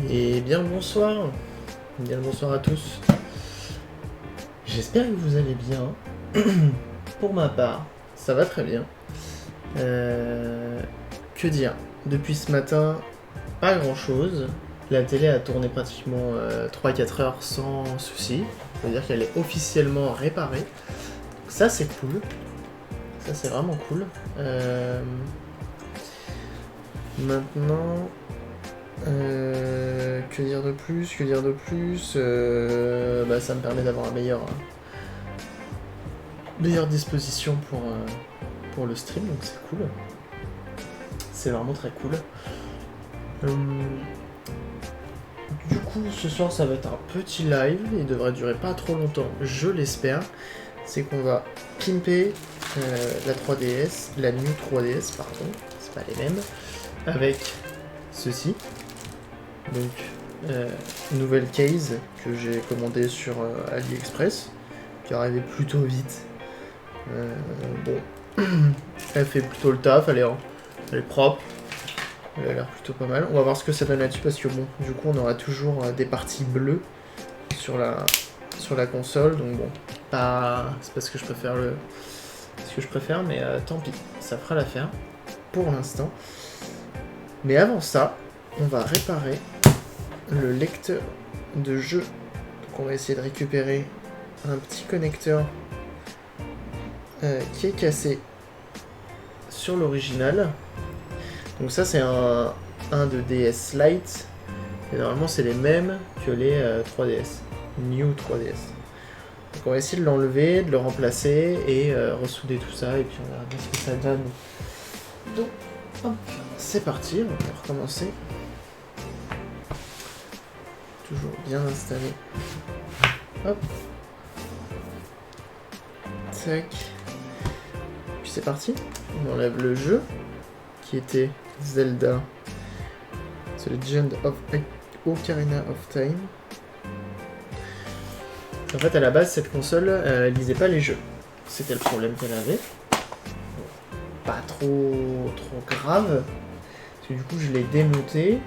Et bien le bonsoir à tous. J'espère que vous allez bien. Pour ma part, ça va très bien. Que dire? Depuis ce matin, pas grand chose. La télé a tourné pratiquement 3-4 heures sans souci. Ça veut dire qu'elle est officiellement réparée. Ça c'est cool. Ça c'est vraiment cool. Maintenant... que dire de plus ça me permet d'avoir une meilleure disposition pour le stream, donc c'est cool. C'est vraiment très cool. Du coup, ce soir, ça va être un petit live. Il devrait durer pas trop longtemps, je l'espère. C'est qu'on va pimper la 3DS, la New 3DS, pardon. C'est pas les mêmes. Avec ceci. Donc, nouvelle case que j'ai commandée sur AliExpress, qui arrivait plutôt vite. Bon, elle fait plutôt le taf, elle est propre, elle a l'air plutôt pas mal. On va voir ce que ça donne là-dessus, parce que bon, du coup on aura toujours des parties bleues sur la console, donc bon, c'est pas ce que je préfère, mais tant pis, ça fera l'affaire pour l'instant. Mais avant ça, on va réparer le lecteur de jeu. Donc on va essayer de récupérer un petit connecteur qui est cassé sur l'original. Donc ça c'est un de DS Lite. Et normalement c'est les mêmes que les 3DS. New 3DS. Donc on va essayer de l'enlever, de le remplacer et ressouder tout ça. Et puis on verra bien ce que ça donne. Donc hop, c'est parti, on va recommencer. Toujours bien installé. Hop. Tac. Puis c'est parti. On enlève le jeu qui était Zelda The Legend of Ocarina of Time. En fait, à la base, cette console, elle lisait pas les jeux. C'était le problème qu'elle avait. Pas trop grave. Parce que du coup, je l'ai démonté.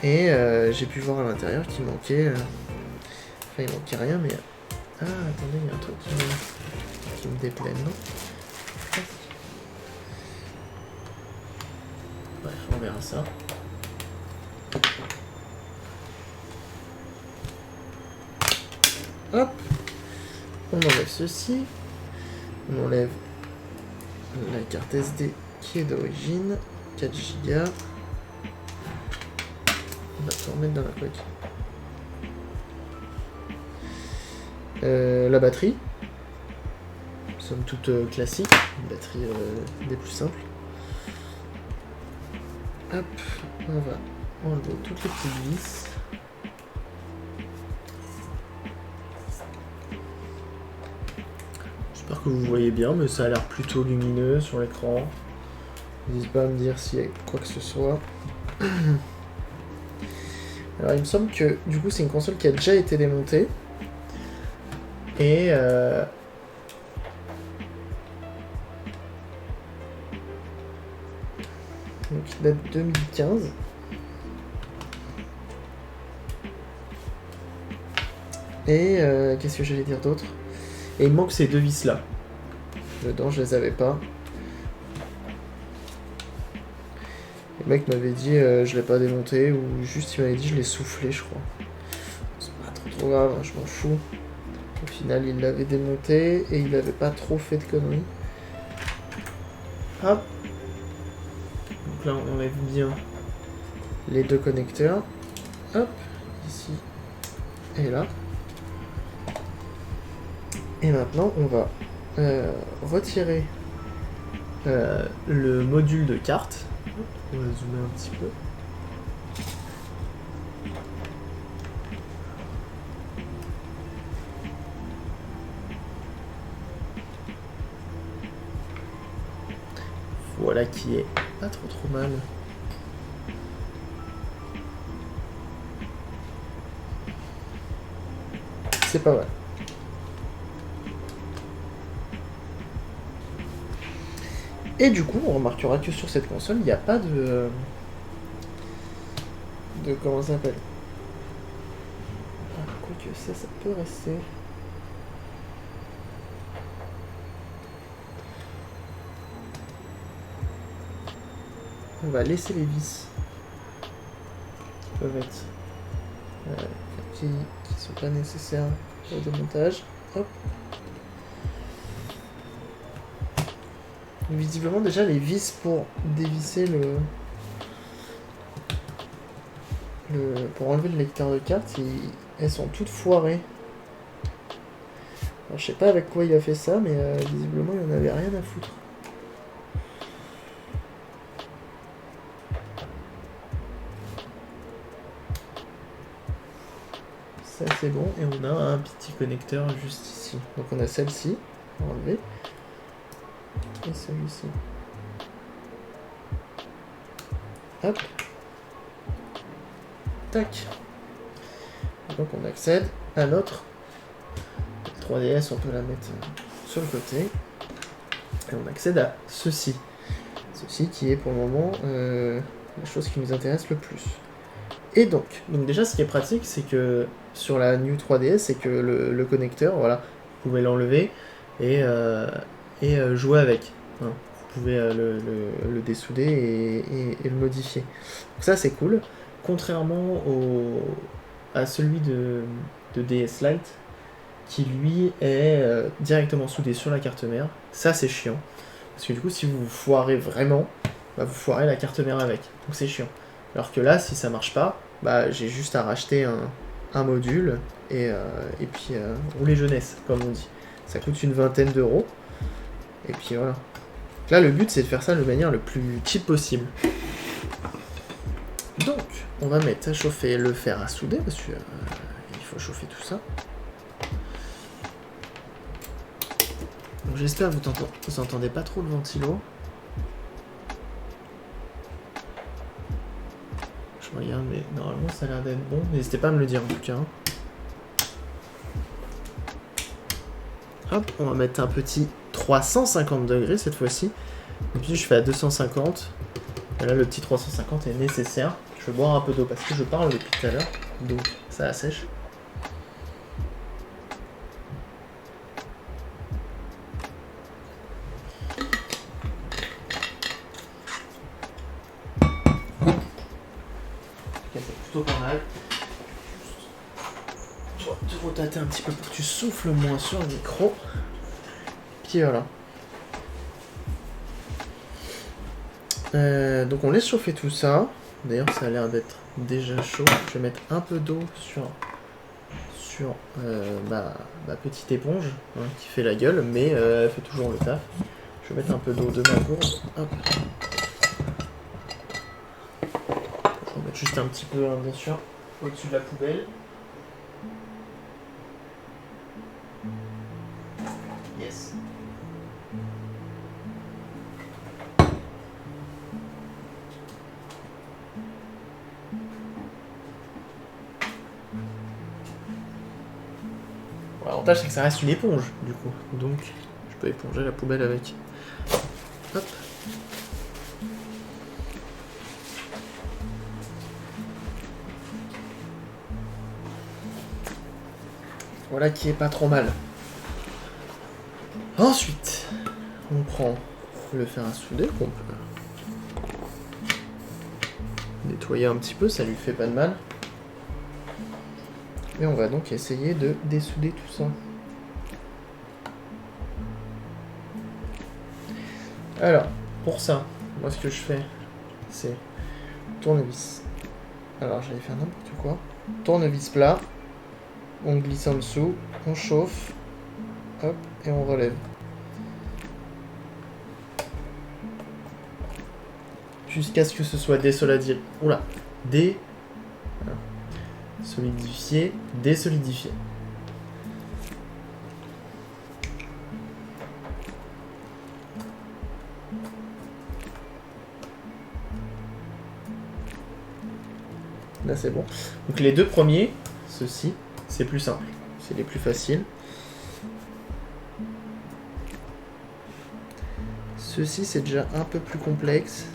Et j'ai pu voir à l'intérieur qu'il manquait... Enfin, il manquait rien, mais... Ah, attendez, il y a un truc qui me déplaît, non? Bref, on verra ça. Hop, on enlève ceci, on enlève la carte SD qui est d'origine, 4 Go. On va tout remettre dans la coque. La batterie, somme toute classique, une batterie des plus simples. Hop, on va enlever toutes les petites vis. J'espère que vous voyez bien, mais ça a l'air plutôt lumineux sur l'écran. N'hésitez pas à me dire s'il y a quoi que ce soit. Alors il me semble que du coup c'est une console qui a déjà été démontée. Et donc il date de 2015. Et qu'est-ce que j'allais dire d'autre? Et il manque ces deux vis là. Dedans je les avais pas. Le mec m'avait dit je l'ai pas démonté, ou juste il m'avait dit je l'ai soufflé je crois. C'est pas trop grave, hein, je m'en fous. Au final il l'avait démonté et il avait pas trop fait de conneries. Hop. Donc là on enlève bien les deux connecteurs. Hop, ici et là. Et maintenant on va retirer le module de carte. On va zoomer un petit peu. Voilà qui est pas trop mal. C'est pas mal. Et du coup, on remarquera que sur cette console, il n'y a pas de comment ça s'appelle? Ah, quoique ça peut rester. On va laisser les vis qui peuvent être qui sont pas nécessaires au démontage. Hop. Visiblement déjà les vis pour dévisser pour enlever le lecteur de carte, elles sont toutes foirées. Alors, je sais pas avec quoi il a fait ça, mais visiblement il en avait rien à foutre. Ça c'est bon, et on a un petit connecteur juste ici. Donc on a celle-ci, on va enlever. Et celui-ci. Hop. Tac. Donc on accède à notre 3DS, on peut la mettre sur le côté. Et on accède à ceci. Ceci qui est pour le moment la chose qui nous intéresse le plus. Et donc déjà ce qui est pratique, c'est que sur la New 3DS, c'est que le connecteur, voilà, vous pouvez l'enlever et jouer avec. Hein. Vous pouvez le dessouder et le modifier. Donc ça c'est cool. Contrairement à celui de DS Lite, qui lui est directement soudé sur la carte mère. Ça c'est chiant. Parce que du coup si vous foirez vraiment, bah, vous foirez la carte mère avec. Donc c'est chiant. Alors que là, si ça marche pas, bah, j'ai juste à racheter un module et puis rouler jeunesse, comme on dit. Ça coûte une vingtaine d'euros. Et puis voilà. Là, le but, c'est de faire ça de manière le plus cheap possible. Donc, on va mettre à chauffer le fer à souder, parce que il faut chauffer tout ça. Donc j'espère que vous entendez pas trop le ventilo. Je regarde, mais normalement ça a l'air d'être bon. N'hésitez pas à me le dire en tout cas. Hop, on va mettre un petit 350 degrés cette fois-ci. Et puis je fais à 250. Et là, le petit 350 est nécessaire. Je vais boire un peu d'eau parce que je parle depuis tout à l'heure. Donc, ça assèche. C'est plutôt pas mal. Je vais te retater un petit peu pour que tu souffles moins sur le micro. Puis voilà. Donc on laisse chauffer tout ça. D'ailleurs ça a l'air d'être déjà chaud. Je vais mettre un peu d'eau sur ma petite éponge hein, qui fait la gueule, mais elle fait toujours le taf. Je vais mettre un peu d'eau de ma gourde. Hop. Je vais mettre juste un petit peu, hein, bien sûr, au-dessus de la poubelle. Yes. L'avantage c'est que ça reste une éponge du coup, donc je peux éponger la poubelle avec. Hop. Voilà qui est pas trop mal. Ensuite, on prend le fer à souder qu'on peut nettoyer un petit peu, ça lui fait pas de mal. Et on va donc essayer de dessouder tout ça. Alors, pour ça, moi ce que je fais, c'est tournevis. Alors j'allais faire n'importe quoi. Tournevis plat, on glisse en dessous, on chauffe, hop, et on relève. Jusqu'à ce que ce soit désolidifié. Oula, solidifié, désolidifié. Là c'est bon. Donc les deux premiers, ceux-ci, c'est plus simple. C'est les plus faciles. Ceux-ci c'est déjà un peu plus complexe.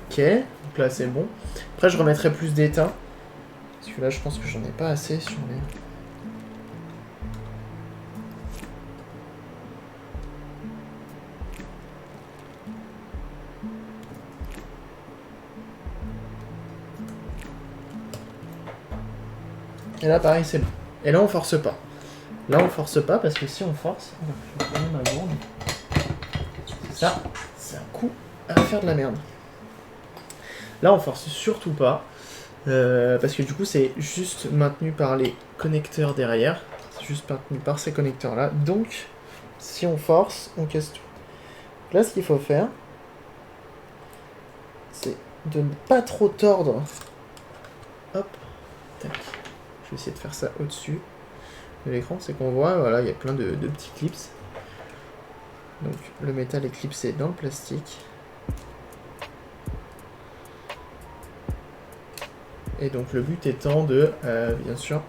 Ok, donc là c'est bon. Après je remettrai plus d'étain. Parce que là je pense que j'en ai pas assez sur les... Et là pareil c'est bon. Et là on force pas. Là on force pas parce que si on force... Je vais prendre ma gourde. Ça, c'est un coup à faire de la merde. Là on force surtout pas. Parce que du coup c'est juste maintenu par les connecteurs derrière. C'est juste maintenu par ces connecteurs là. Donc si on force, on casse tout. Donc là ce qu'il faut faire, c'est de ne pas trop tordre. Hop, tac. Je vais essayer de faire ça au-dessus de l'écran. C'est qu'on voit, voilà, il y a plein de petits clips. Donc le métal est clipsé dans le plastique. Et donc le but étant de, bien sûr,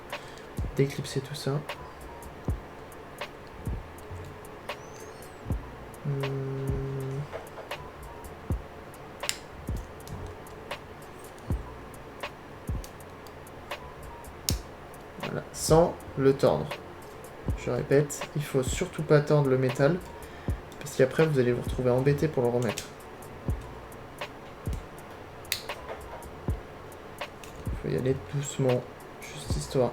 déclipser tout ça. Voilà, sans le tordre. Je répète, il faut surtout pas tordre le métal, parce qu'après vous allez vous retrouver embêté pour le remettre. Il faut y aller doucement, juste histoire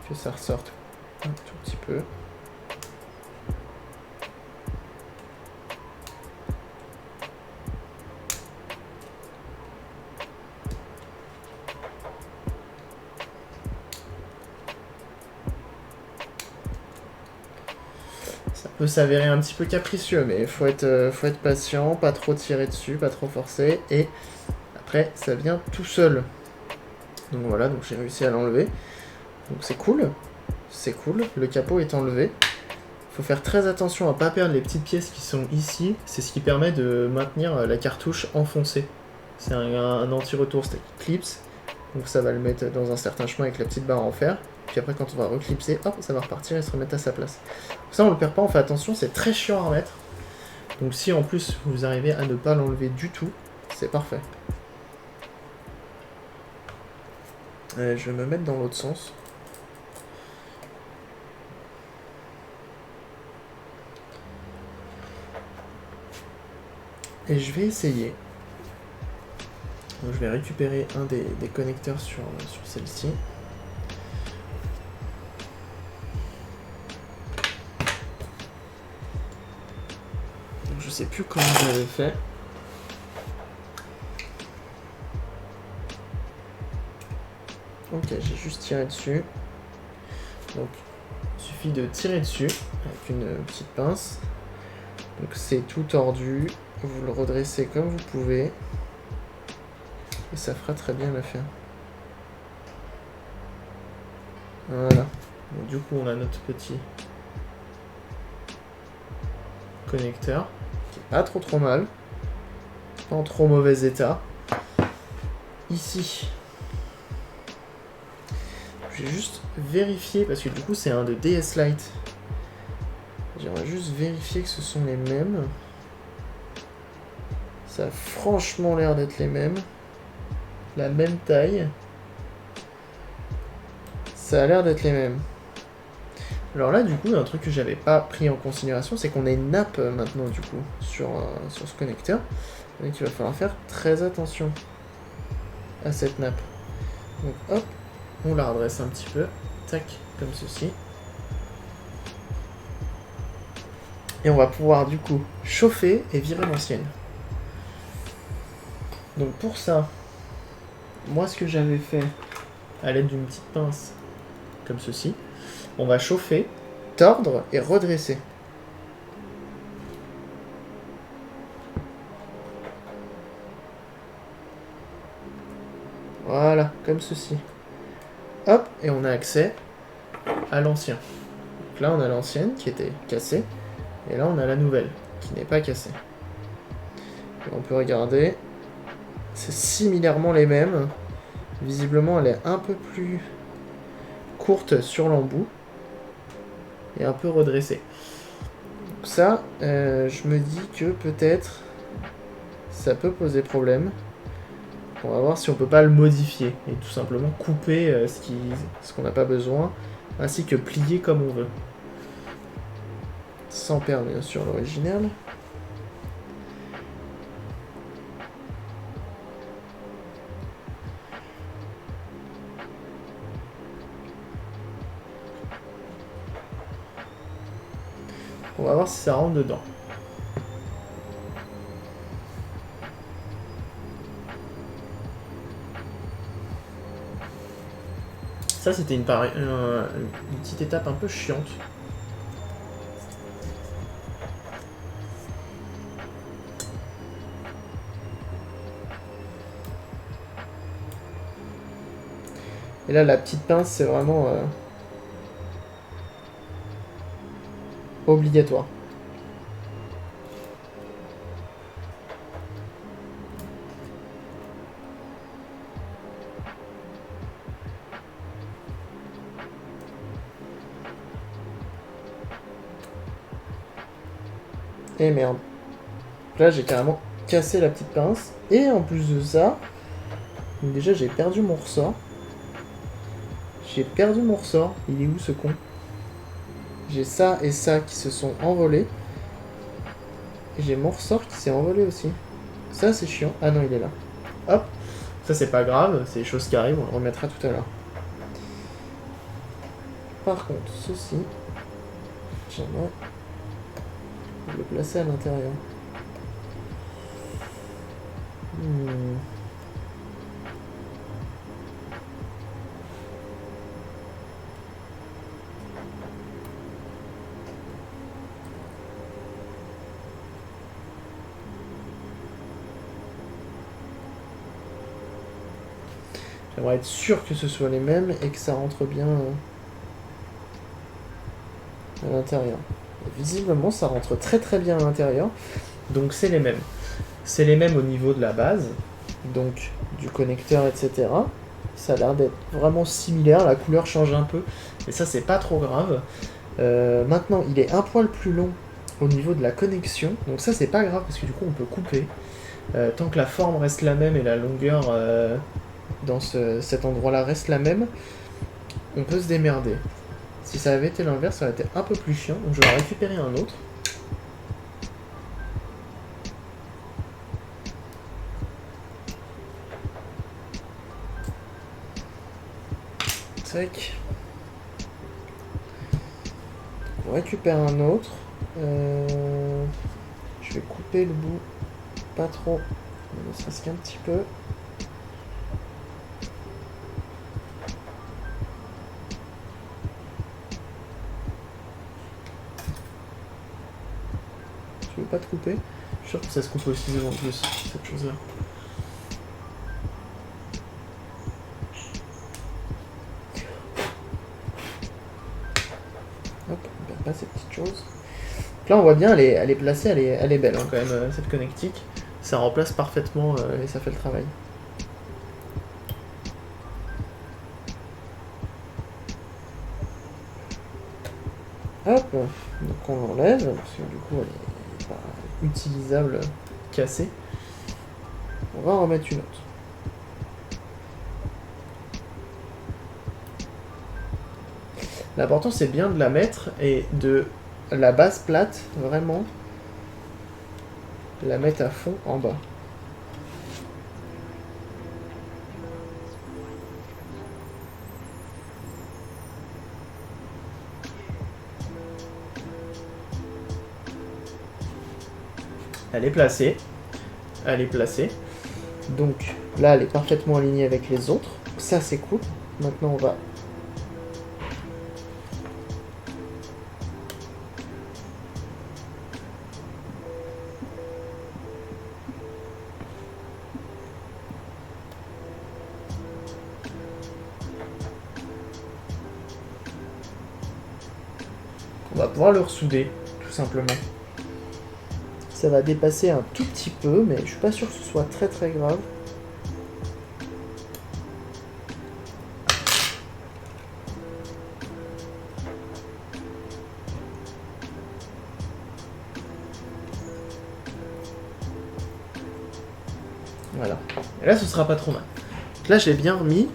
que ça ressorte un tout petit peu. Ça peut s'avérer un petit peu capricieux, mais faut être patient, pas trop tirer dessus, pas trop forcer, et après ça vient tout seul. Donc voilà, donc j'ai réussi à l'enlever, donc c'est cool. c'est cool. Le capot est enlevé. Faut faire très attention à pas perdre les petites pièces qui sont ici. C'est ce qui permet de maintenir la cartouche enfoncée. C'est un anti-retour, c'est clips. Donc ça va le mettre dans un certain chemin avec la petite barre en fer. Puis après quand on va reclipser, hop, ça va repartir et se remettre à sa place. Ça on le perd pas, on fait attention, c'est très chiant à remettre. Donc si en plus vous arrivez à ne pas l'enlever du tout, c'est parfait. Je vais me mettre dans l'autre sens. Et je vais essayer. Donc, je vais récupérer un des connecteurs sur celle-ci. Je sais plus comment j'avais fait. Ok, j'ai juste tiré dessus. Donc, il suffit de tirer dessus avec une petite pince. Donc c'est tout tordu. Vous le redressez comme vous pouvez. Et ça fera très bien l'affaire. Voilà. Donc, du coup, on a notre petit connecteur qui est pas trop mal. Pas en trop mauvais état. Ici, je vais juste vérifier parce que du coup, c'est un de DS Lite. J'aimerais juste vérifier que ce sont les mêmes. Ça a franchement l'air d'être les mêmes. La même taille. Ça a l'air d'être les mêmes. Alors là, du coup, un truc que j'avais pas pris en considération, c'est qu'on a une nappe maintenant, du coup, sur ce connecteur. Donc il va falloir faire très attention à cette nappe. Donc hop, on la redresse un petit peu. Tac, comme ceci. Et on va pouvoir, du coup, chauffer et virer l'ancienne. Donc pour ça, moi ce que j'avais fait à l'aide d'une petite pince comme ceci, on va chauffer, tordre et redresser. Voilà, comme ceci. Hop, et on a accès à l'ancien. Donc là on a l'ancienne qui était cassée, et là on a la nouvelle qui n'est pas cassée. Et on peut regarder, c'est similairement les mêmes. Visiblement elle est un peu plus courte sur l'embout et un peu redressée. Donc ça, je me dis que peut-être ça peut poser problème. On va voir si on peut pas le modifier et tout simplement couper ce qu'on n'a pas besoin, ainsi que plier comme on veut. Sans perdre bien sûr l'original. On va voir si ça rentre dedans. Ça, c'était une petite étape un peu chiante. Et là, la petite pince, c'est vraiment obligatoire. Et merde. Là, j'ai carrément cassé la petite pince. Et en plus de ça, donc déjà, j'ai perdu mon ressort. J'ai perdu mon ressort. Il est où, ce con? J'ai ça et ça qui se sont envolés. Et j'ai mon ressort qui s'est envolé aussi. Ça, c'est chiant. Ah non, il est là. Hop. Ça, c'est pas grave. C'est des choses qui arrivent. On le remettra tout à l'heure. Par contre, ceci, j'aimerais le placer à l'intérieur. J'aimerais être sûr que ce soit les mêmes et que ça rentre bien à l'intérieur. Visiblement, ça rentre très très bien à l'intérieur. Donc c'est les mêmes. C'est les mêmes au niveau de la base, donc du connecteur, etc. Ça a l'air d'être vraiment similaire, la couleur change un peu, mais ça c'est pas trop grave. Maintenant, il est un poil plus long au niveau de la connexion, donc ça c'est pas grave parce que du coup on peut couper. Tant que la forme reste la même et la longueur dans cet endroit-là reste la même, on peut se démerder. Si ça avait été l'inverse, ça aurait été un peu plus chiant, donc je vais en récupérer un autre. Tac. On récupère un autre. Je vais couper le bout. Pas trop. Ne serait-ce qu'un petit peu. Tu veux pas te couper? Je suis sûr que ça se coupe aussi en plus, cette chose-là. Hop, on perd pas cette petite chose. Donc là on voit bien, elle est placée, elle est belle hein, quand même, cette connectique. Ça remplace parfaitement et ça fait le travail. Hop, donc on l'enlève, parce que du coup elle est pas utilisable, cassée. On va en remettre une autre. L'important c'est bien de la mettre et de la base plate, vraiment, la mettre à fond en bas. Elle est placée. Elle est placée. Donc là, elle est parfaitement alignée avec les autres. Ça, c'est cool. Maintenant, on va... On va pouvoir le ressouder, tout simplement. Ça va dépasser un tout petit peu, mais je suis pas sûr que ce soit très très grave. Voilà. Et là, ce sera pas trop mal. Donc là, je l'ai bien remis.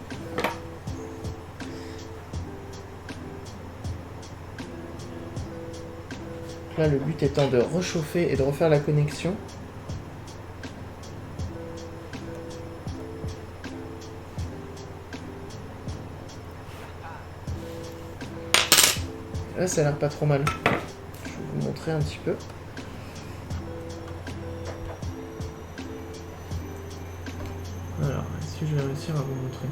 Là, le but étant de réchauffer et de refaire la connexion. Là, ça a l'air pas trop mal. Je vais vous montrer un petit peu. Alors, est-ce que je vais réussir à vous montrer?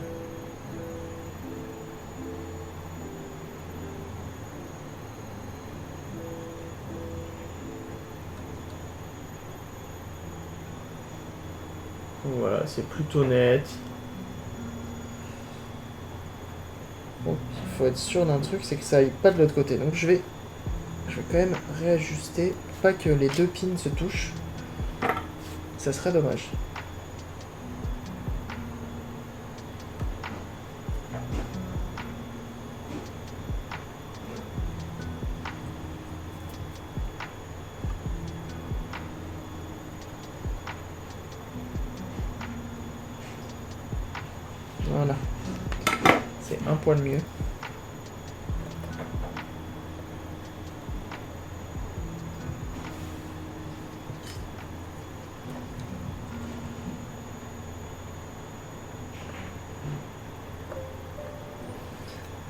Voilà, c'est plutôt net. Bon, il faut être sûr d'un truc, c'est que ça aille pas de l'autre côté. Donc je vais quand même réajuster, pour pas que les deux pins se touchent. Ça serait dommage. Voilà. C'est un poil mieux.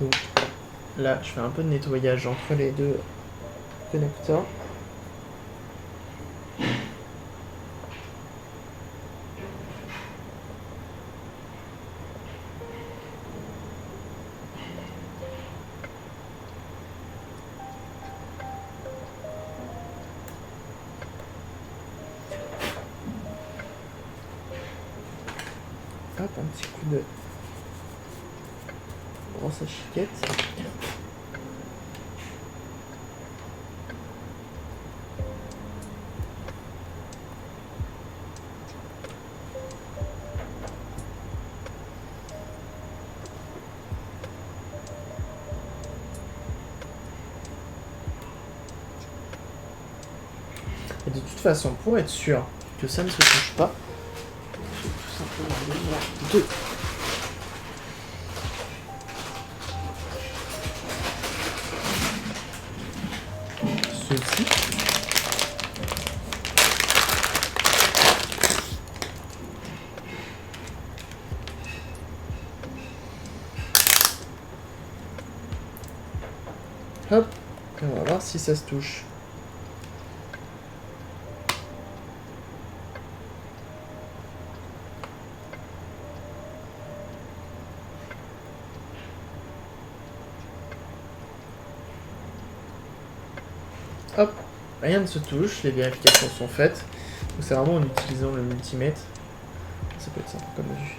Donc là, je fais un peu de nettoyage entre les deux connecteurs. Hop, un petit coup de brosse à chiquette. Et de toute façon, pour être sûr que ça ne se touche pas, je vais tout simplement aller voir deux. Ceci. Hop, et on va voir si ça se touche. Hop, rien ne se touche, les vérifications sont faites. Donc c'est vraiment en utilisant le multimètre. Ça peut être sympa comme vue.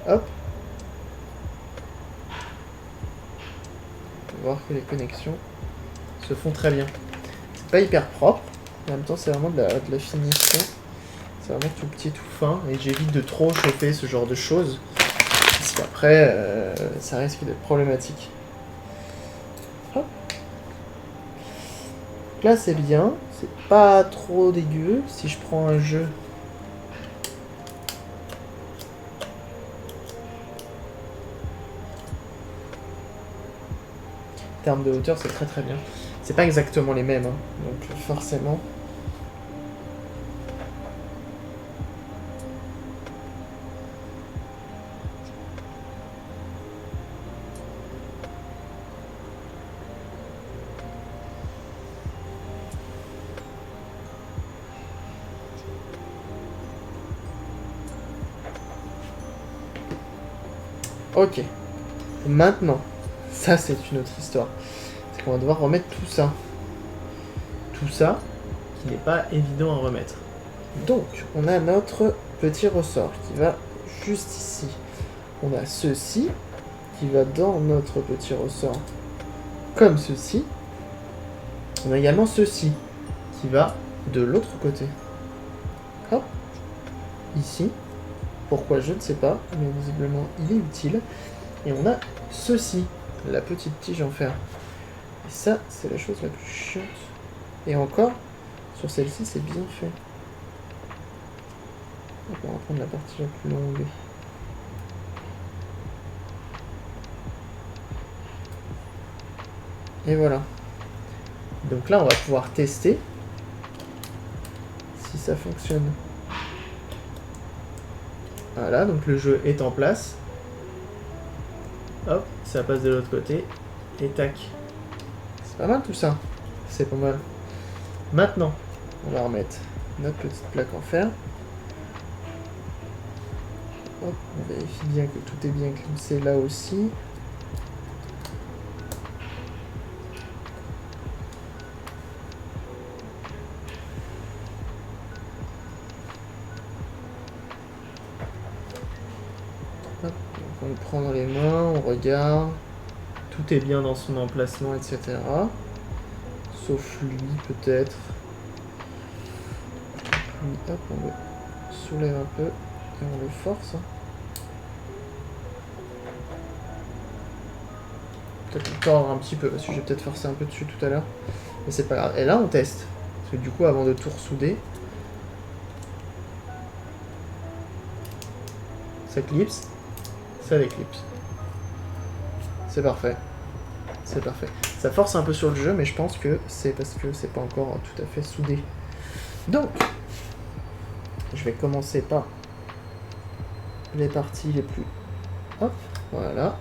Hop. On peut voir que les connexions se font très bien. C'est pas hyper propre, mais en même temps c'est vraiment de la finition. C'est vraiment tout petit, tout fin, et j'évite de trop chauffer ce genre de choses. Parce qu'après, ça risque d'être problématique. Hop. Donc là c'est bien, c'est pas trop dégueu. Si je prends un jeu... En termes de hauteur, c'est très très bien. C'est pas exactement les mêmes, hein. Donc forcément... Ok. Maintenant, ça c'est une autre histoire. C'est qu'on va devoir remettre tout ça. Tout ça, qui n'est pas évident à remettre. Donc, on a notre petit ressort qui va juste ici. On a ceci qui va dans notre petit ressort comme ceci. On a également ceci qui va de l'autre côté. Hop. Ici. Pourquoi, je ne sais pas, mais visiblement il est utile. Et on a ceci, la petite tige en fer. Et ça, c'est la chose la plus chiante. Et encore, sur celle-ci, c'est bien fait. Donc on va prendre la partie la plus longue. Et voilà. Donc là, on va pouvoir tester si ça fonctionne. Voilà, donc le jeu est en place. Hop, ça passe de l'autre côté. Et tac. C'est pas mal tout ça. C'est pas mal. Maintenant, on va remettre notre petite plaque en fer. Hop, on vérifie bien que tout est bien clipsé là aussi. Hop, donc on le prend dans les mains, on regarde. Tout est bien dans son emplacement, etc. Sauf lui, peut-être. Lui, hop, on le soulève un peu et on le force. Peut-être le tordre un petit peu, parce que j'ai peut-être forcé un peu dessus tout à l'heure. Mais c'est pas grave. Et là, on teste. Parce que du coup, avant de tout ressouder, ça clipse, ça déclipse. C'est parfait. C'est parfait. Ça force un peu sur le jeu, mais je pense que c'est parce que c'est pas encore tout à fait soudé. Donc, je vais commencer par les parties les plus... Hop, voilà.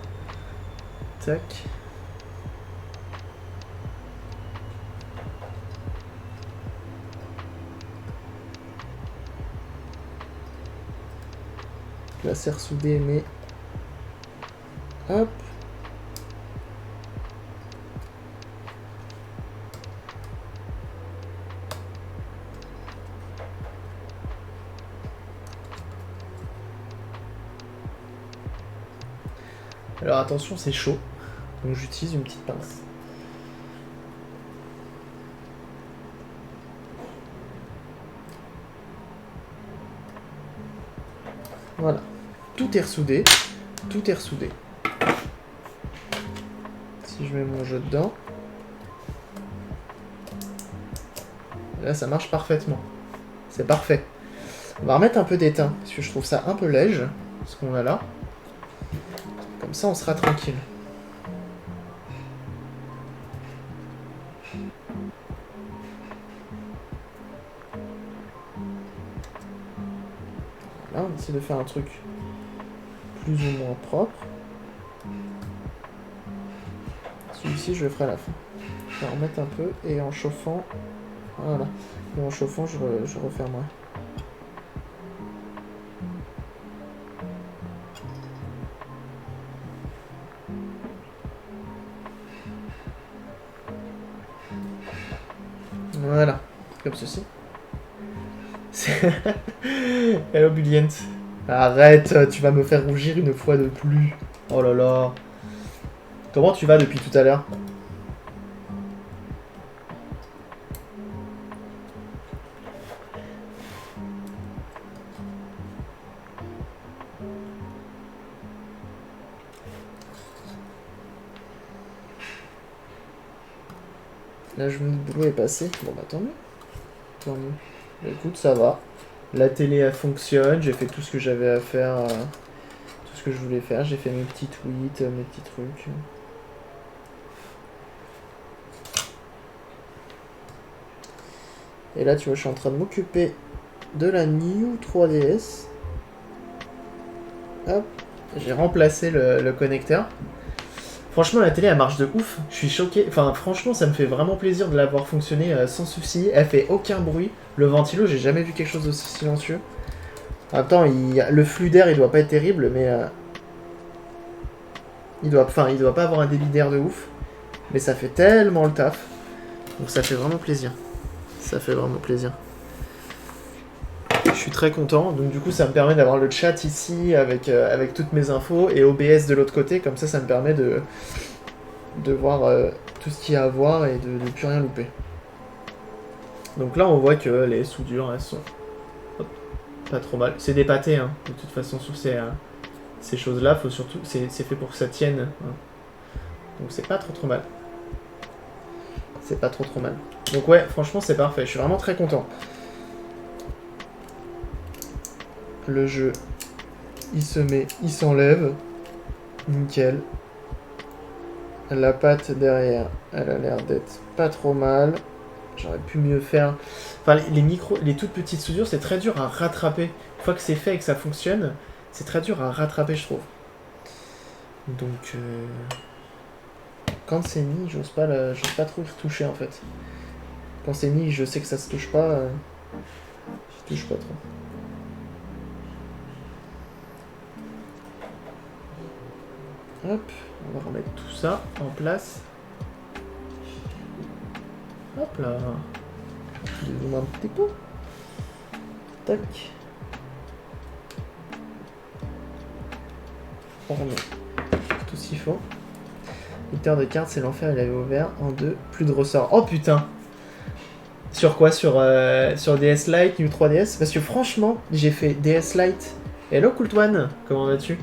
Tac. Là, c'est ressoudé, mais... Hop. Alors attention, c'est chaud, donc j'utilise une petite pince. Voilà, tout est ressoudé, tout est ressoudé. Si Si je mets mon jeu dedans. Là, ça marche parfaitement. C'est parfait. On va remettre un peu d'étain, parce que je trouve ça un peu léger, ce qu'on a là. Comme ça, on sera tranquille. Là, on essaie de faire un truc plus ou moins propre. Celui-ci, je le ferai à la fin. Je vais remettre un peu, et en chauffant... Voilà. Et en chauffant, je refermerai. Voilà. Comme ceci. Hello, Bulliant. Arrête, tu vas me faire rougir une fois de plus. Oh là là. Comment tu vas depuis tout à l'heure? La journée de boulot est passée. Bon bah tant mieux. Tant mieux. Bah, écoute, ça va. La télé elle fonctionne, j'ai fait tout ce que j'avais à faire, tout ce que je voulais faire. J'ai fait mes petits tweets, mes petits trucs. Et là, tu vois, je suis en train de m'occuper de la New 3DS. Hop, j'ai remplacé le connecteur. Franchement, la télé, elle marche de ouf. Je suis choqué. Enfin, franchement, ça me fait vraiment plaisir de la voir fonctionner sans souci. Elle fait aucun bruit. Le ventilo, j'ai jamais vu quelque chose d'aussi silencieux. En même temps, le flux d'air, il doit pas être terrible, mais... il doit pas avoir un débit d'air de ouf. Mais ça fait tellement le taf. Donc ça fait vraiment plaisir. Ça fait vraiment plaisir. Je suis très content. Donc du coup, ça me permet d'avoir le chat ici avec toutes mes infos et OBS de l'autre côté. Comme ça me permet de voir tout ce qu'il y a à voir et de ne plus rien louper. Donc là, on voit que les soudures, elles sont pas trop mal. C'est des pâtés, hein. De toute façon, sur ces choses-là, faut surtout, c'est fait pour que ça tienne. Hein. Donc c'est pas trop mal. C'est pas trop mal. Donc ouais, franchement, c'est parfait. Je suis vraiment très content. Le jeu, il se met, il s'enlève. Nickel. La pâte derrière, elle a l'air d'être pas trop mal. J'aurais pu mieux faire... Enfin, les toutes petites soudures, c'est très dur à rattraper. Une fois que c'est fait et que ça fonctionne, c'est très dur à rattraper, je trouve. Donc, quand c'est mis, j'ose pas trop y retoucher, en fait. Quand c'est mis, je sais que ça se touche pas. Je touche pas trop. Hop, on va remettre tout ça en place. Hop là. Je vais zoomer un petit peu. Tac. On remet tout ce qu'il faut. Lecteur de cartes, c'est l'enfer, il avait ouvert en 2, plus de ressort. Oh putain! Sur quoi? Sur DS Lite, New 3DS? Parce que franchement, j'ai fait DS Lite. Hello Cool One, comment vas-tu?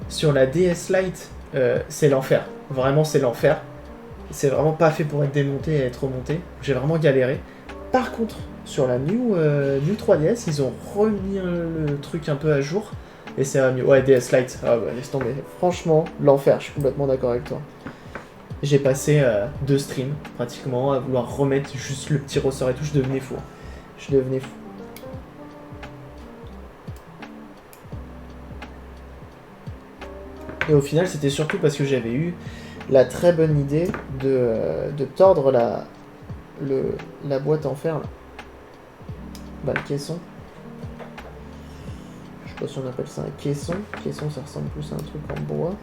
Sur la DS Lite, c'est l'enfer. Vraiment, c'est l'enfer. C'est vraiment pas fait pour être démonté et être remonté. J'ai vraiment galéré. Par contre, sur la New 3DS, ils ont remis le truc un peu à jour. Et c'est mieux. Ouais, DS Lite. Ah ouais, laisse tomber. Franchement, l'enfer. Je suis complètement d'accord avec toi. J'ai passé 2 streams, pratiquement, à vouloir remettre juste le petit ressort et tout. Je devenais fou. Je devenais fou. Et au final, c'était surtout parce que j'avais eu la très bonne idée de tordre la boîte en fer. Là. Bah, le caisson. Je sais pas si on appelle ça un caisson. Caisson, ça ressemble plus à un truc en bois.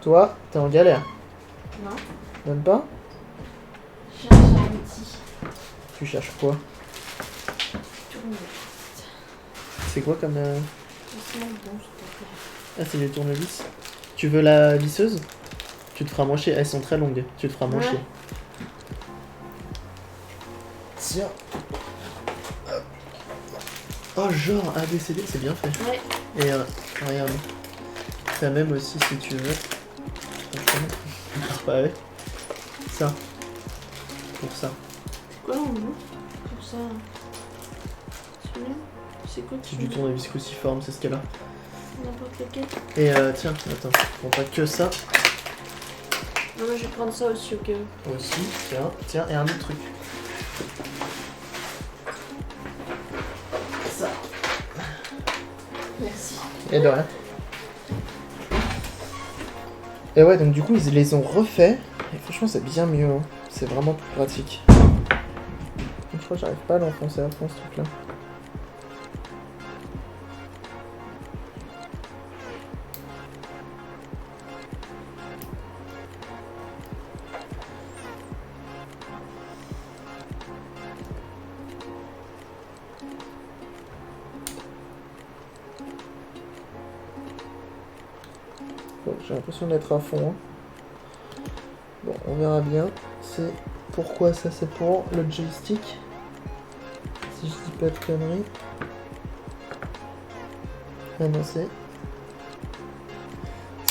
Toi, t'es en galère? Non. Même pas? Je cherche un outil. Tu cherches quoi? Tournevis. C'est quoi comme... Doucement, bon, je Ah, c'est les tournevis. Tu veux la visseuse? Tu te feras moins chier. Elles sont très longues. Tu te feras moins chier. Tiens. Hop. Oh, genre ABCD, c'est bien fait. Ouais. Et regarde. T'as même aussi, si tu veux. Franchement, on part pas avec. Ça. Pour ça. C'est quoi en bout pour ça? Celui-là? C'est quoi C'est du tournevis cruciforme, c'est ce qu'elle a. N'importe lequel. Et tiens, attends, prends pas que ça. Non, moi je vais prendre ça aussi au cas où. Aussi, tiens, et un autre truc. Ça. Merci. Et de rien. Et ouais, donc du coup, ils les ont refaits. Et franchement, c'est bien mieux. Hein. C'est vraiment plus pratique. Je crois que j'arrive pas à l'enfoncer à fond, ce truc-là. Bon, j'ai l'impression d'être à fond. Hein. Bon, on verra bien. C'est pourquoi ça, c'est pour le joystick. Si je dis pas de conneries. Ah non, c'est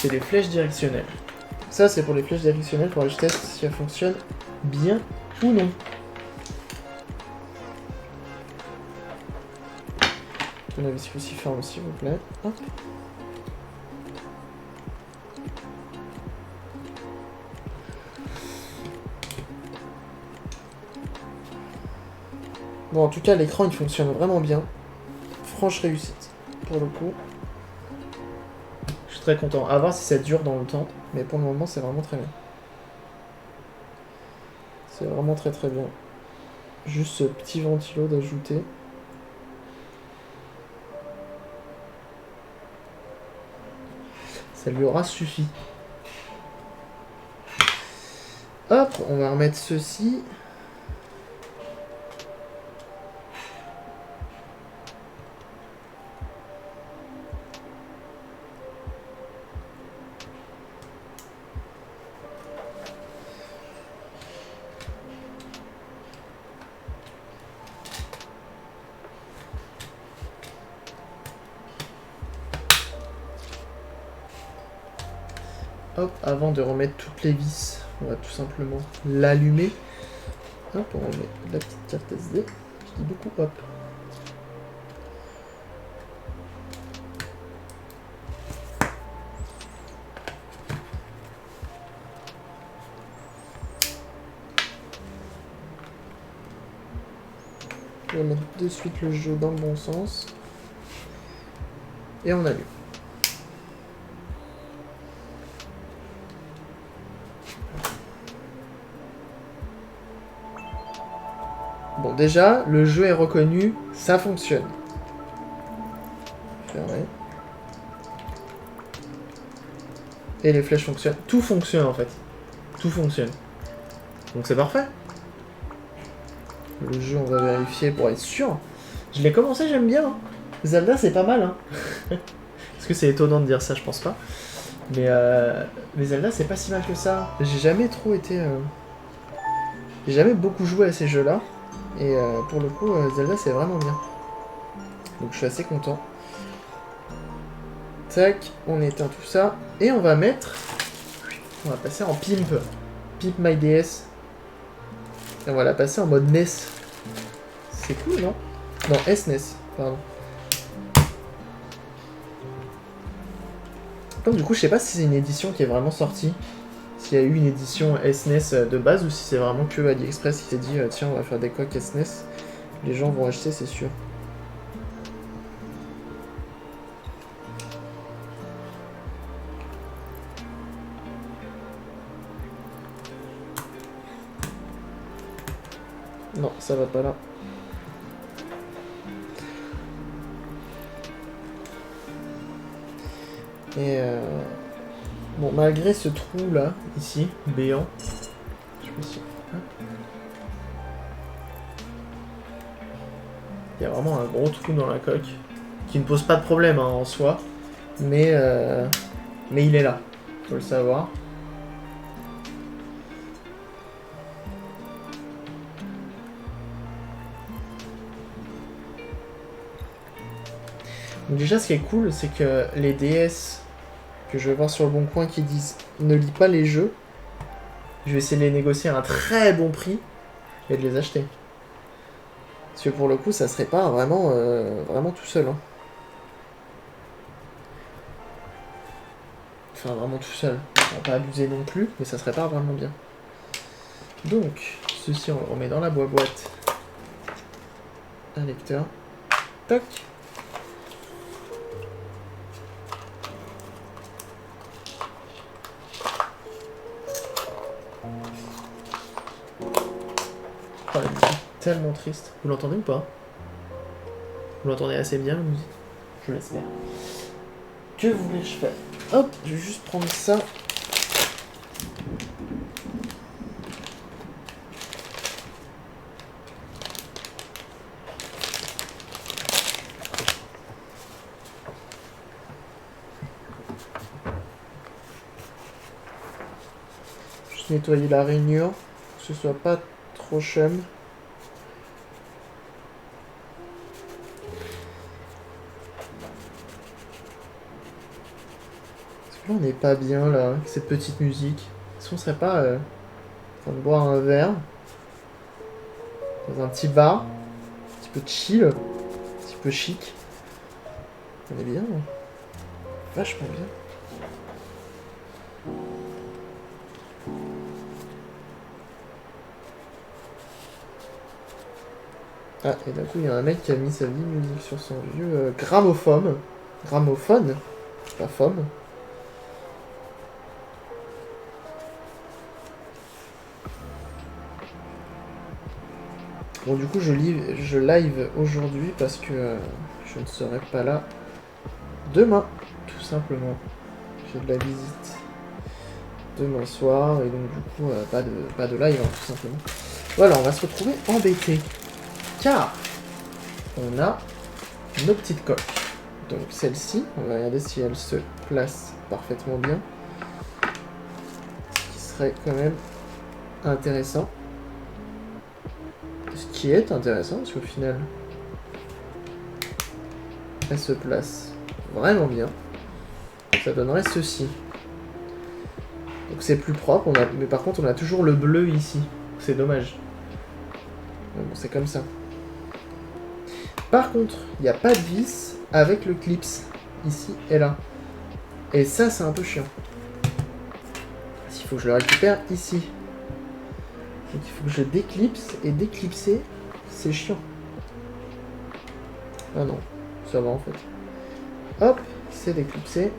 les flèches directionnelles. Ça, c'est pour les flèches directionnelles pour que je teste si elles fonctionnent bien ou non. Tournevis cruciforme, s'il vous plaît. Hop. Bon, en tout cas, l'écran, il fonctionne vraiment bien. Franche réussite, pour le coup. Je suis très content. À voir si ça dure dans le temps. Mais pour le moment, c'est vraiment très bien. C'est vraiment très très bien. Juste ce petit ventilo d'ajouter. Ça lui aura suffi. Hop, on va remettre ceci. Hop, avant de remettre toutes les vis, on va tout simplement l'allumer. Hop, on remet la petite carte SD. Je dis beaucoup hop. On va mettre de suite le jeu dans le bon sens. Et on allume. Bon, déjà, le jeu est reconnu, ça fonctionne. Fermé. Et les flèches fonctionnent. Tout fonctionne en fait. Tout fonctionne. Donc c'est parfait. Le jeu, on va vérifier pour être sûr. Je l'ai commencé, j'aime bien. Hein. Zelda, c'est pas mal. Hein. Est-ce que c'est étonnant de dire ça? Je pense pas. Mais Zelda, c'est pas si mal que ça. J'ai jamais trop été... J'ai jamais beaucoup joué à ces jeux-là. Et pour le coup, Zelda, c'est vraiment bien. Donc je suis assez content. Tac, on éteint tout ça. Et on va mettre... On va passer en Pimp. Pimp My DS. Et on va la passer en mode NES. C'est cool, non? Non, SNES, pardon. Donc du coup, je sais pas si c'est une édition qui est vraiment sortie. S'il y a eu une édition SNES de base ou si c'est vraiment que AliExpress qui s'est dit tiens, on va faire des coques SNES. Les gens vont acheter, c'est sûr. Non, ça va pas là. Et bon, malgré ce trou là, ici, béant, je sais pas si... Il y a vraiment un gros trou dans la coque, qui ne pose pas de problème hein, en soi, mais il est là, faut le savoir. Donc déjà, ce qui est cool, c'est que les DS que je vais voir sur le bon coin qui disent ne lis pas les jeux, je vais essayer de les négocier à un très bon prix et de les acheter. Parce que pour le coup, ça serait pas vraiment, vraiment tout seul. Hein. Enfin, vraiment tout seul. On va pas abuser non plus, mais ça serait pas vraiment bien. Donc, ceci, on le remet dans la boîte. Un lecteur. Toc. Oh, la musique est tellement triste. Vous l'entendez ou pas? Vous l'entendez assez bien, la musique? Je l'espère. Que voulais-je faire? Hop, je vais juste prendre ça. Juste nettoyer la rainure, que ce soit pas trop chum. On n'est pas bien là, avec cette petite musique. Est-ce qu'on serait pas en train de boire un verre dans un petit bar, un petit peu chill, un petit peu chic? On est bien, hein. Vachement bien. Ah, et d'un coup, il y a un mec qui a mis sa vieille musique sur son vieux gramophone. Gramophone, pas femme. Bon, du coup, je live aujourd'hui parce que je ne serai pas là demain, tout simplement. J'ai de la visite demain soir et donc du coup, pas de live, hein, tout simplement. Voilà, on va se retrouver embêtés. Car on a nos petites coques. Donc celle-ci, on va regarder si elle se place parfaitement bien. Ce qui serait quand même intéressant. Ce qui est intéressant, parce qu'au final, elle se place vraiment bien. Ça donnerait ceci. Donc c'est plus propre, mais par contre on a toujours le bleu ici. C'est dommage. Mais bon, c'est comme ça. Par contre, il n'y a pas de vis avec le clips, ici et là. Et ça, c'est un peu chiant. Il faut que je le récupère ici. Donc il faut que je déclipse, et déclipser, c'est chiant. Ah non, ça va en fait. Hop, c'est déclipsé.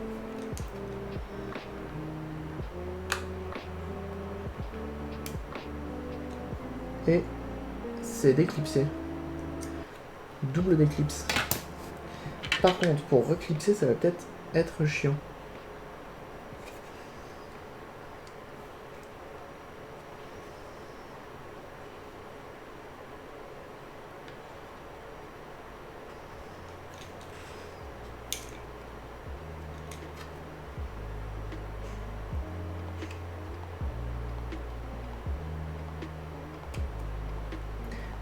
Et c'est déclipsé. Double déclipse. Par contre, pour reclipser, ça va peut-être être chiant.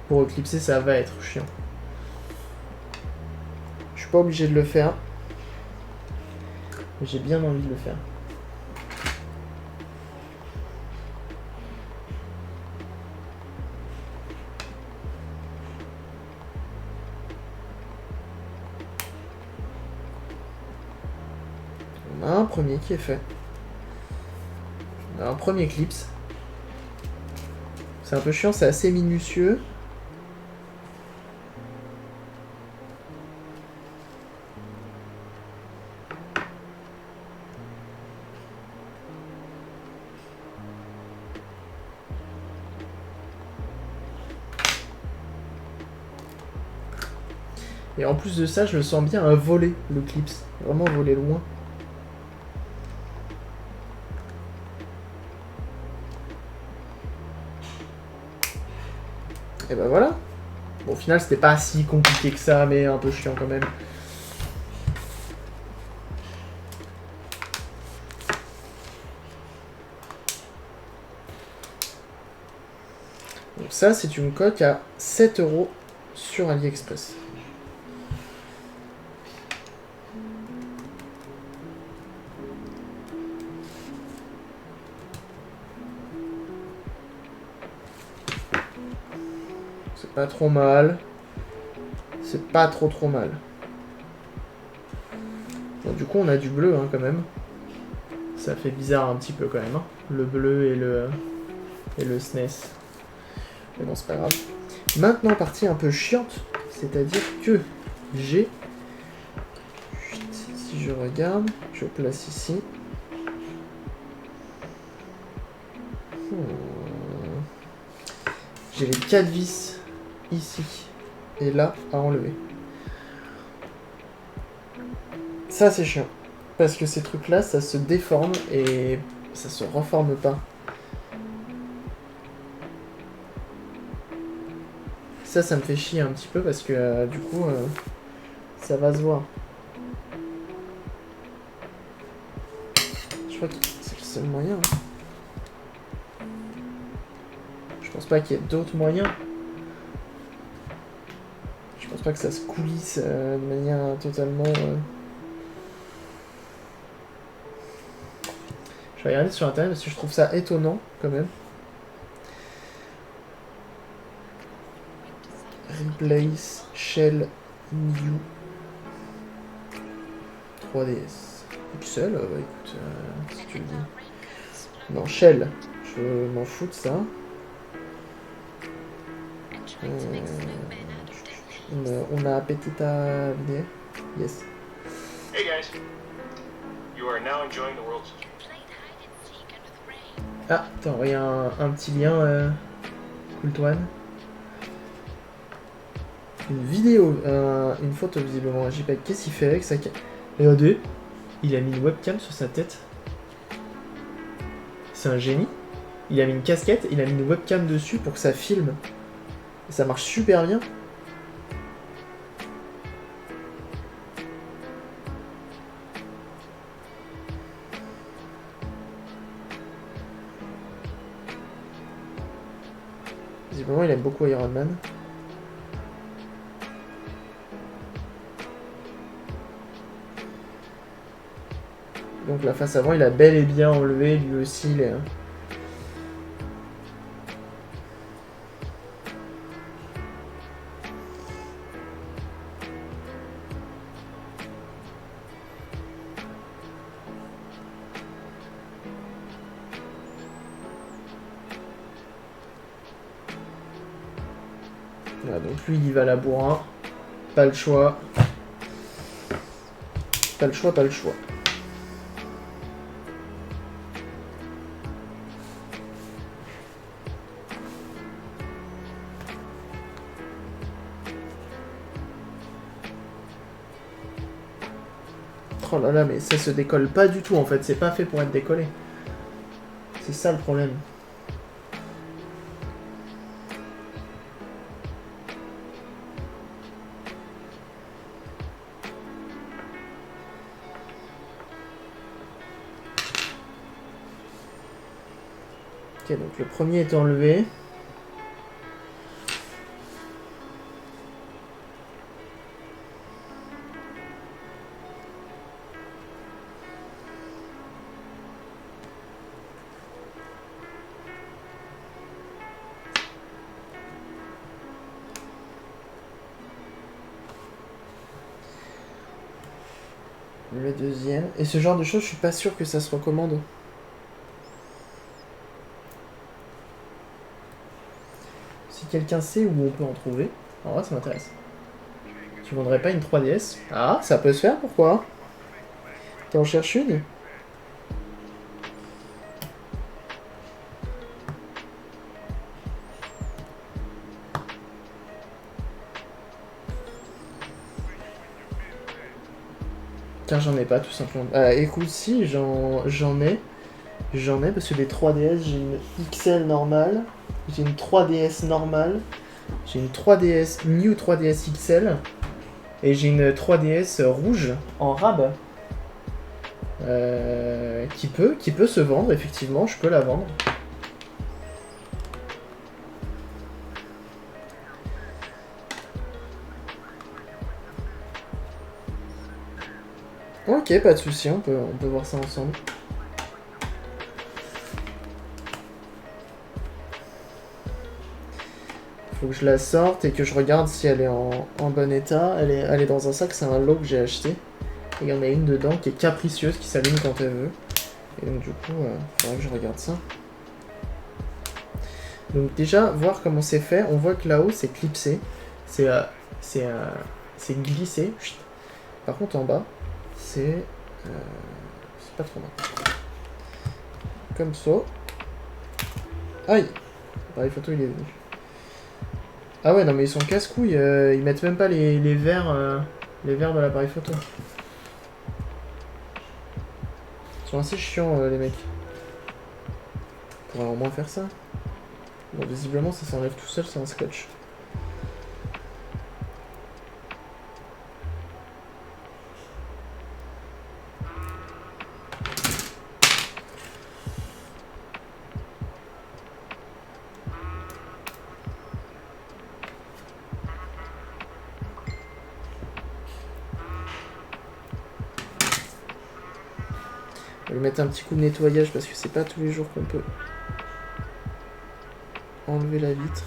Pour reclipser, ça va être chiant. Je suis pas obligé de le faire. Mais j'ai bien envie de le faire. On a un premier qui est fait. On a un premier clips. C'est un peu chiant, c'est assez minutieux. Et en plus de ça, je le sens bien un voler, le clips. Vraiment voler loin. Et ben voilà. Bon, au final, c'était pas si compliqué que ça, mais un peu chiant quand même. Donc ça, c'est une coque à 7 € sur AliExpress. pas trop mal. C'est pas trop mal. Bon, du coup, on a du bleu, hein, quand même. Ça fait bizarre un petit peu, quand même. Hein. Le bleu et le SNES. Mais bon, c'est pas grave. Maintenant, partie un peu chiante. C'est-à-dire que j'ai... Si je regarde, je place ici. J'ai les 4 vis ici et là à enlever. Ça c'est chiant. Parce que ces trucs là ça se déforme et ça se reforme pas. Ça me fait chier un petit peu parce que du coup ça va se voir. Je crois que c'est le seul moyen. Hein. Je pense pas qu'il y ait d'autres moyens. Je pense pas que ça se coulisse de manière totalement... Je vais regarder sur internet parce que je trouve ça étonnant quand même. Replace Shell New 3DS. XL, écoute, si tu le dis. Non, Shell, je m'en fous de ça. On a petit à venir. Yes. Hey guys, you are now enjoying the world's... Ah, t'as envoyé un petit lien, Cooltoine. Une vidéo, une photo visiblement un JPEG. Qu'est-ce qu'il fait avec sa... Regardez, il a mis une webcam sur sa tête. C'est un génie. Il a mis une casquette, il a mis une webcam dessus pour que ça filme. Et ça marche super bien. Visiblement, il aime beaucoup Iron Man. Donc la face avant, il a bel et bien enlevé lui aussi les... Voilà, donc lui, il va à la bourrin. Pas le choix. Pas le choix, pas le choix. Oh là là, mais ça se décolle pas du tout en fait, c'est pas fait pour être décollé. C'est ça le problème. Ok, donc le premier est enlevé. Le deuxième. Et ce genre de choses, je suis pas sûr que ça se recommande. Si quelqu'un sait où on peut en trouver, en vrai ça m'intéresse. Tu vendrais pas une 3DS? Ah, ça peut se faire, pourquoi? T'en cherches une? Car j'en ai pas tout simplement. Écoute, si, j'en ai. J'en ai parce que des 3DS, j'ai une XL normale, j'ai une 3DS normale, j'ai une 3DS New 3DS XL et j'ai une 3DS rouge en rab qui peut se vendre effectivement, je peux la vendre. Ok, pas de souci, on peut voir ça ensemble. faut que je la sorte et que je regarde si elle est en bon état. Elle est dans un sac, c'est un lot que j'ai acheté. Et il y en a une dedans qui est capricieuse, qui s'allume quand elle veut. Et donc du coup, il faudrait que je regarde ça. Donc déjà, voir comment c'est fait. On voit que là-haut, c'est clipsé. C'est glissé. Chut. Par contre, en bas, c'est pas trop mal. Comme ça. Aïe! L'appareil photo, il est venu. Ah ouais, non mais ils sont casse-couilles. Ils mettent même pas les verres de l'appareil photo. Ils sont assez chiants, les mecs. On pourrait au moins faire ça. Bon, visiblement, ça s'enlève tout seul, c'est un scotch. On va lui mettre un petit coup de nettoyage parce que c'est pas tous les jours qu'on peut enlever la vitre.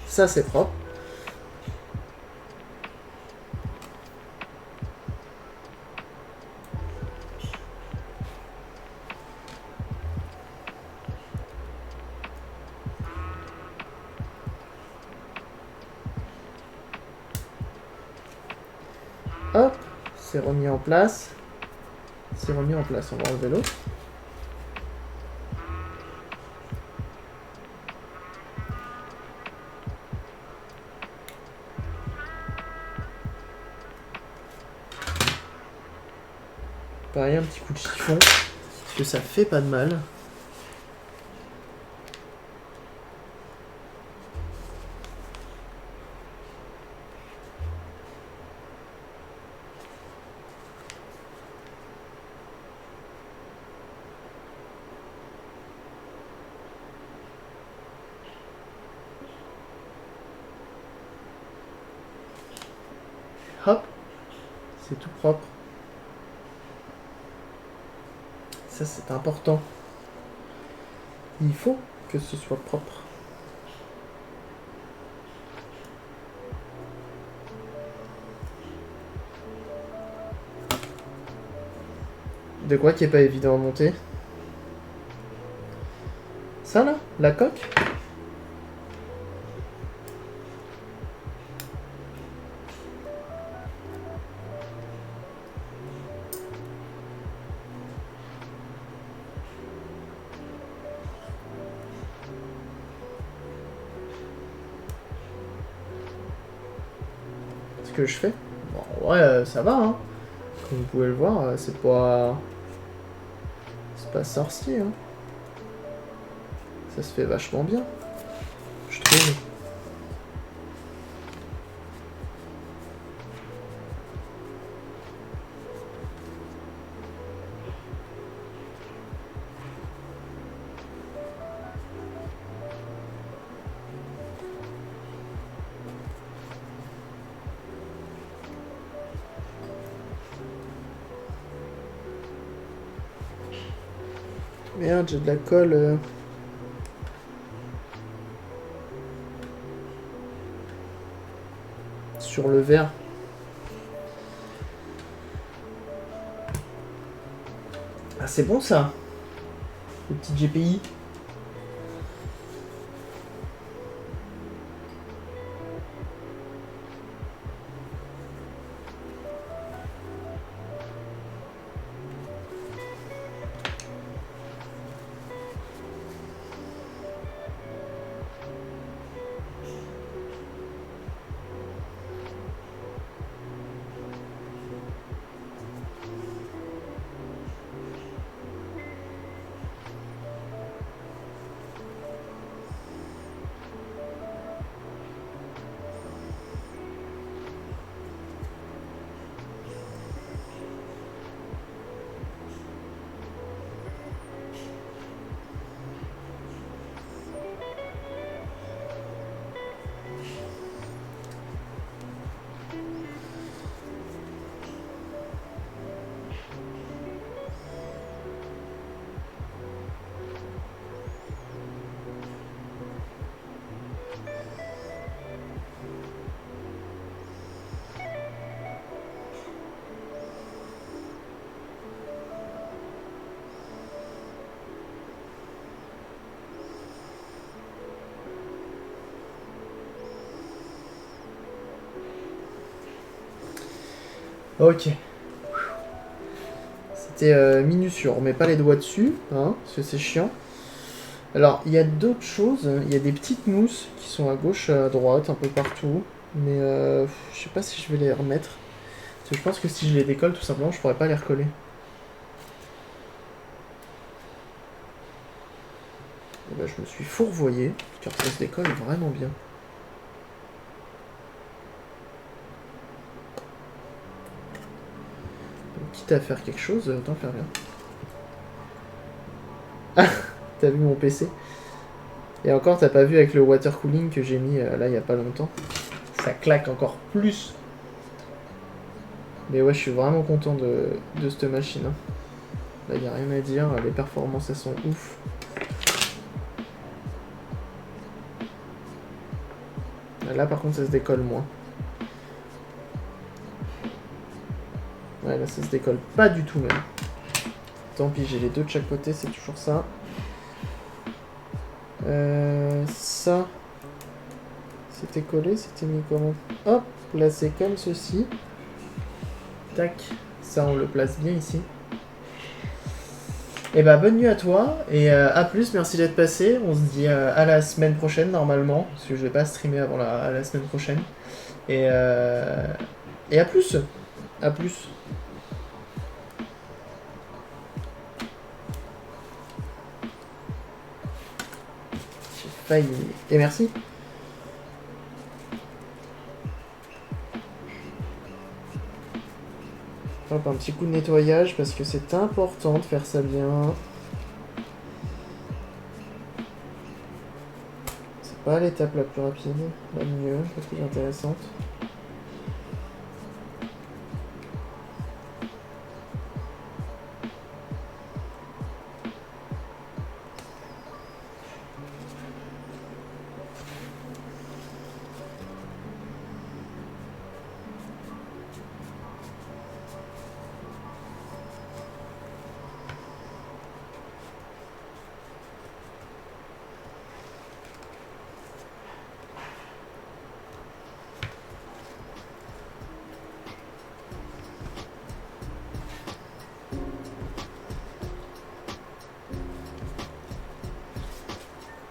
Ça c'est propre. Hop, c'est remis en place. C'est remis en place, on va enlever l'autre. Pareil, un petit coup de chiffon, parce que ça fait pas de mal. Hop, c'est tout propre. Ça c'est important. Il faut que ce soit propre. De quoi qui est pas évident à monter? Ça là? La coque? Ce que je fais? Bon, ouais, ça va, hein. Comme vous pouvez le voir, c'est pas sorcier, hein. Ça se fait vachement bien, je trouve. Merde, j'ai de la colle. Sur le verre. Ah, c'est bon ça. Le petit GPI. Ok. C'était minutieux. On remet pas les doigts dessus, hein, parce que c'est chiant. Alors, il y a d'autres choses. Il y a des petites mousses qui sont à gauche, à droite, un peu partout. Mais je sais pas si je vais les remettre. Parce que je pense que si je les décolle, tout simplement, je pourrais pas les recoller. Et bah, je me suis fourvoyé, car ça se décolle vraiment bien. Donc, quitte à faire quelque chose, autant faire bien. Ah, t'as vu mon PC? Et encore, t'as pas vu avec le water cooling que j'ai mis là il y a pas longtemps. Ça claque encore plus. Mais ouais, je suis vraiment content de cette machine. Hein. Là, y a rien à dire, les performances elles sont ouf. Là par contre ça se décolle moins. Ouais, là ça se décolle pas du tout même. Tant pis, j'ai les deux de chaque côté, c'est toujours ça. Ça, c'était collé, c'était mis comment? Hop, placé comme ceci. Tac, ça on le place bien ici. Et bah bonne nuit à toi, et à plus, merci d'être passé. On se dit à la semaine prochaine normalement, parce que je vais pas streamer avant la semaine prochaine. Et à plus. À plus. J'ai failli. Et merci. Hop, un petit coup de nettoyage parce que c'est important de faire ça bien. C'est pas l'étape la plus rapide, la mieux, la plus intéressante.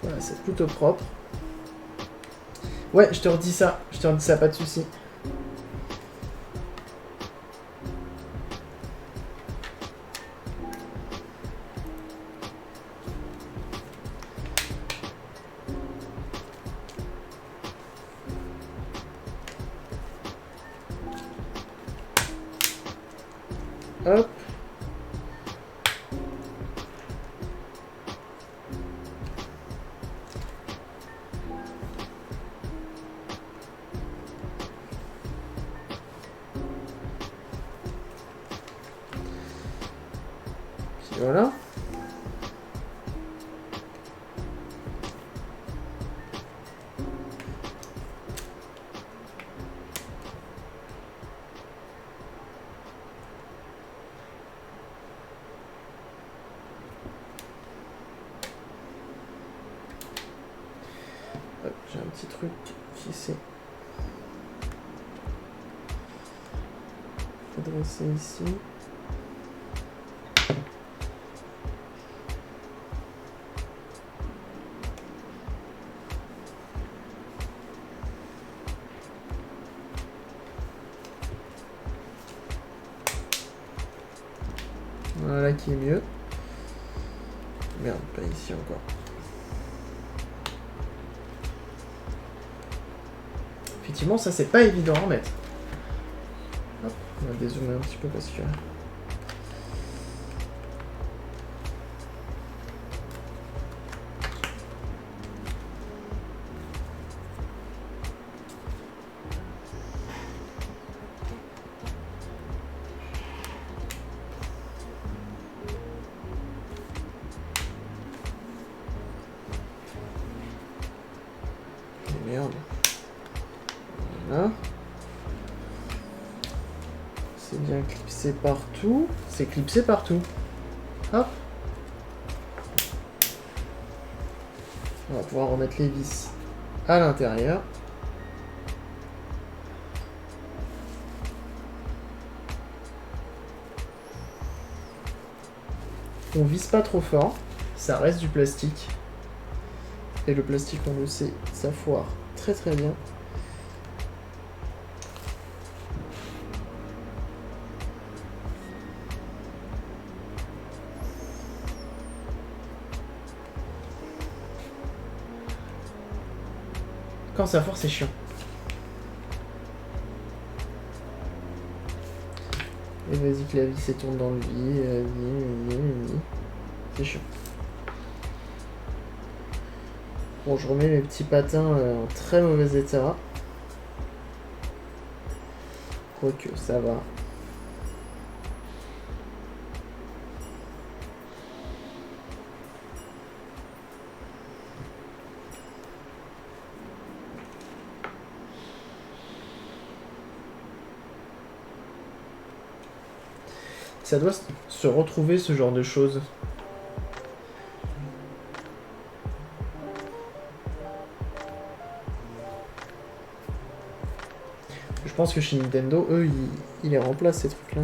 Voilà, c'est plutôt propre. Ouais, je te redis ça, pas de soucis. Hop. Puis voilà. Hop, j'ai un petit truc qui s'est adressé ici. Voilà qui est mieux. Merde, pas ici encore. Effectivement, ça c'est pas évident à remettre. Hop, on va dézoomer un petit peu parce que... Merde. Voilà. C'est bien clipsé partout. C'est clipsé partout. Hop. On va pouvoir remettre les vis à l'intérieur. On vise pas trop fort, ça reste du plastique. Et le plastique, on le sait, ça foire très très bien. Quand ça foire, c'est chiant. Et vas-y que la vie s'étourne dans le vide, c'est chiant. Bon, je remets mes petits patins en très mauvais état. Quoique, ça va. Ça doit se retrouver ce genre de choses. Je pense que chez Nintendo, eux, ils les remplacent ces trucs-là.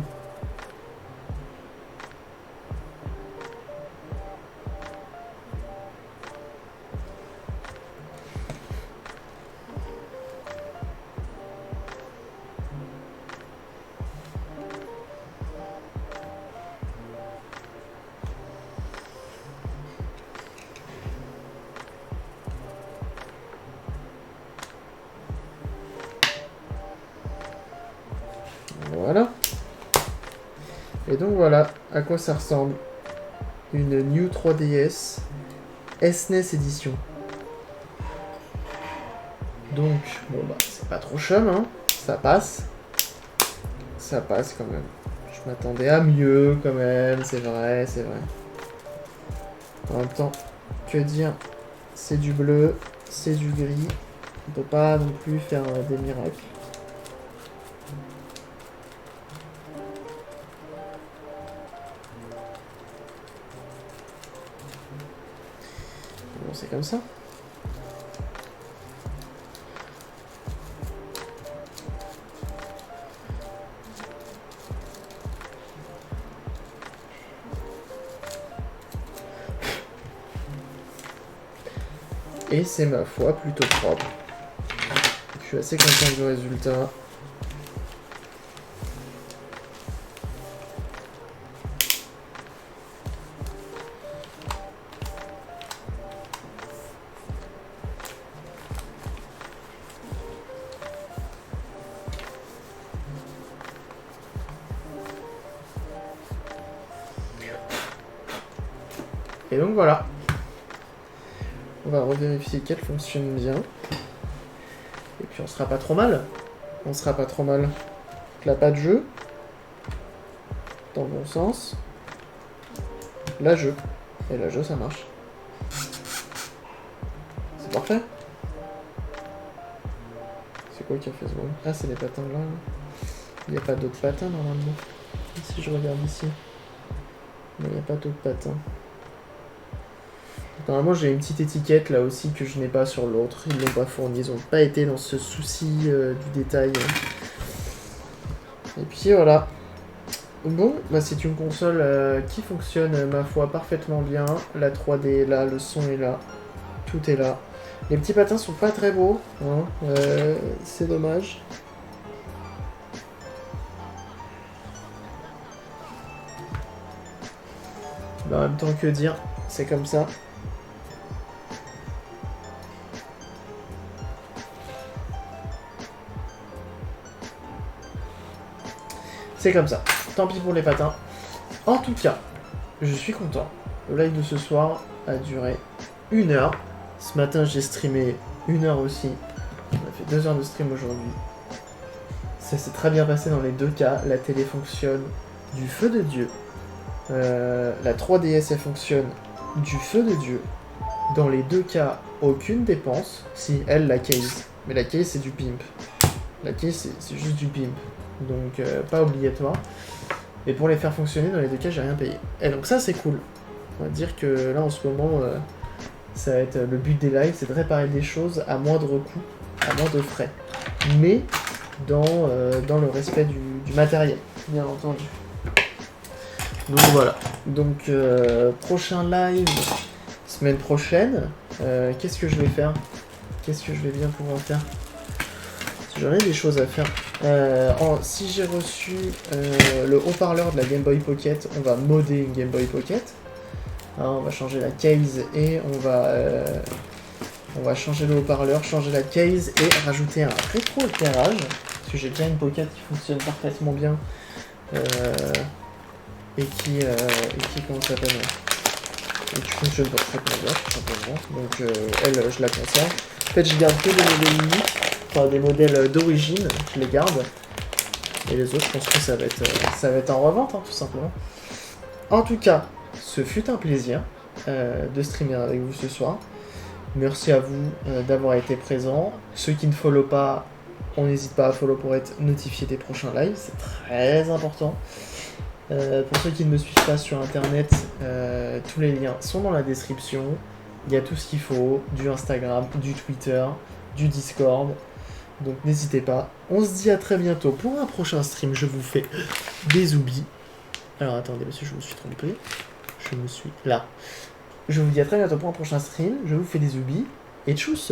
Voilà. Et donc voilà à quoi ça ressemble. Une New 3DS SNES Edition. Donc, bon bah, c'est pas trop chum, hein. Ça passe. Ça passe quand même. Je m'attendais à mieux quand même, c'est vrai, c'est vrai. En même temps, que dire, c'est du bleu, c'est du gris. On peut pas non plus faire des miracles. Bon, c'est comme ça. Et c'est ma foi plutôt propre. Je suis assez content du résultat. Et donc voilà. On va revérifier qu'elle fonctionne bien. Et puis on sera pas trop mal. On sera pas trop mal. Donc là, pas de jeu. Dans le bon sens. Là, jeu. Et là, jeu, ça marche. C'est parfait. C'est quoi qui a fait ce bruit? Ah, c'est les patins là. Il n'y a pas d'autres patins normalement. Si je regarde ici. Mais il n'y a pas d'autres patins. Normalement, j'ai une petite étiquette là aussi que je n'ai pas sur l'autre. Ils l'ont pas fourni, ils n'ont pas été dans ce souci du détail. Et puis voilà. Bon, bah c'est une console qui fonctionne, ma foi, parfaitement bien. La 3D est là, le son est là, tout est là. Les petits patins sont pas très beaux, hein, c'est dommage. Bah, en même temps, que dire, c'est comme ça. C'est comme ça. Tant pis pour les patins. En tout cas, je suis content. Le live de ce soir a duré 1 heure. Ce matin, j'ai streamé 1 heure aussi. On a fait 2 heures de stream aujourd'hui. Ça s'est très bien passé dans les deux cas. La télé fonctionne du feu de Dieu. La 3DS, elle fonctionne du feu de Dieu. Dans les deux cas, aucune dépense. Si, elle, la case. Mais la case, c'est du pimp. La case, c'est juste du pimp. Donc pas obligatoire. Et pour les faire fonctionner, dans les deux cas, j'ai rien payé. Et donc ça, c'est cool. On va dire que là, en ce moment, ça va être le but des lives, c'est de réparer des choses à moindre coût, à moindre frais. Mais dans le respect du matériel, bien entendu. Donc voilà. Donc prochain live semaine prochaine. Qu'est-ce que je vais faire? Qu'est-ce que je vais bien pouvoir faire? J'en ai des choses à faire. Si j'ai reçu le haut-parleur de la Game Boy Pocket, on va modder une Game Boy Pocket. On va changer la case et on va changer le haut-parleur, changer la case et rajouter un rétro-éclairage. Parce que j'ai déjà une Pocket qui fonctionne parfaitement bien. Et qui comment ça s'appelle, et qui fonctionne parfaitement bien, tout simplement. Donc elle, je la conserve. En fait, je garde que des modèles uniques, enfin des modèles d'origine, je les garde. Et les autres, je pense que ça va être en revente, hein, tout simplement. En tout cas, ce fut un plaisir de streamer avec vous ce soir. Merci à vous d'avoir été présents. Ceux qui ne follow pas, on n'hésite pas à follow pour être notifié des prochains lives, c'est très important. Pour ceux qui ne me suivent pas sur internet, tous les liens sont dans la description. Il y a tout ce qu'il faut, du Instagram, du Twitter, du Discord. Donc n'hésitez pas. On se dit à très bientôt pour un prochain stream. Je vous fais des zoubis. Alors attendez, parce que je me suis trompé. Je me suis là. Je vous dis à très bientôt pour un prochain stream. Je vous fais des zoubis et tchuss.